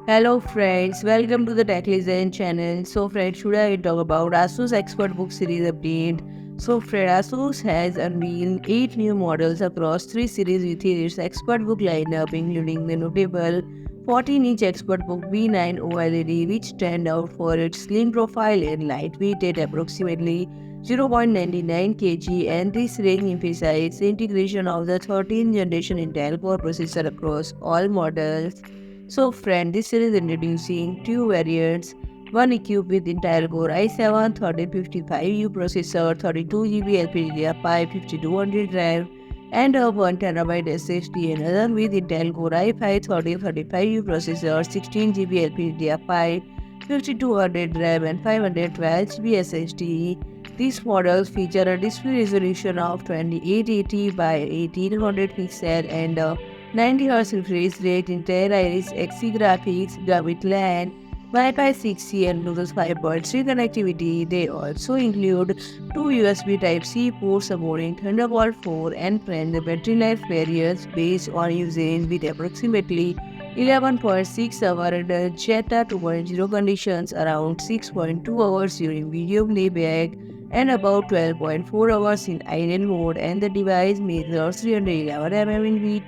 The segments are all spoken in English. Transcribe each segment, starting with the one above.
Hello friends, welcome to the Tech Legend channel. So friends, today I talk about ASUS ExpertBook series update. So friends, ASUS has unveiled 8 new models across 3 series within its ExpertBook lineup, including the notable 14-inch ExpertBook B9 OLED, which stand out for its slim profile and lightweight at approximately 0.99 kg, and this range emphasizes the integration of the 13th generation Intel Core processor across all models. So friend, this series introducing two variants, one equipped with Intel Core i7-1355U processor, 32GB LPDDR5 5200 RAM, and a 1TB SSD, and another with Intel Core i5-1335U processor, 16GB LPDDR5 5200 RAM, and 512GB SSD. These models feature a display resolution of 2880 by 1800 pixels and a 90Hz refresh rate, Intel Iris Xe graphics, Gigabit LAN, Wi-Fi 6E and Bluetooth 5.3 connectivity. They also include two USB Type-C ports supporting Thunderbolt 4 and friend the battery life variants based on usage with approximately 11.6 hours under JEITA 2.0 conditions, around 6.2 hours during video playback, and about 12.4 hours in idle mode, and the device measures 311 mm in width,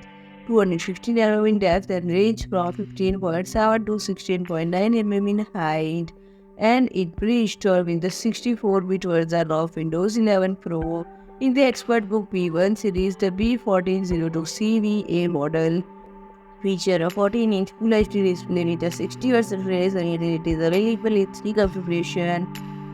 215 mm in depth, and range from 15.7 to 16.9 mm in height, and it pre-installed with the 64-bit version of Windows 11 Pro. In the ExpertBook B1 series, the B1402CVA model feature a 14-inch Full HD display with a 60Hz refresh rate, and it is available in 3 configurations.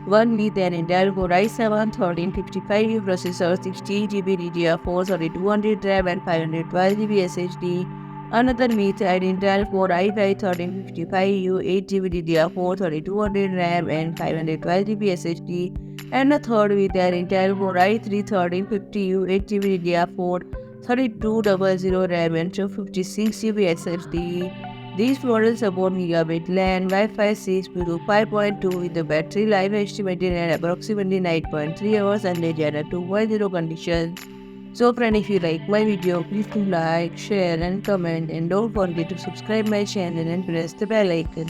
One with an Intel Core i7-1355U processor, 16GB DDR4-3200 RAM, and 512GB SSD. Another with an Intel Core i5-1355U, 8GB DDR4-3200 RAM, and 512GB SSD. And a third with an Intel Core i3-1350U, 8GB DDR4 3200 RAM and 256GB SSD. These models support Gigabit LAN, Wi-Fi 6, Bluetooth 5.2 with the battery life estimated at approximately 9.3 hours and JEITA 2.0 conditions. So friend, if you like my video, please do like, share and comment, and don't forget to subscribe my channel and press the bell icon.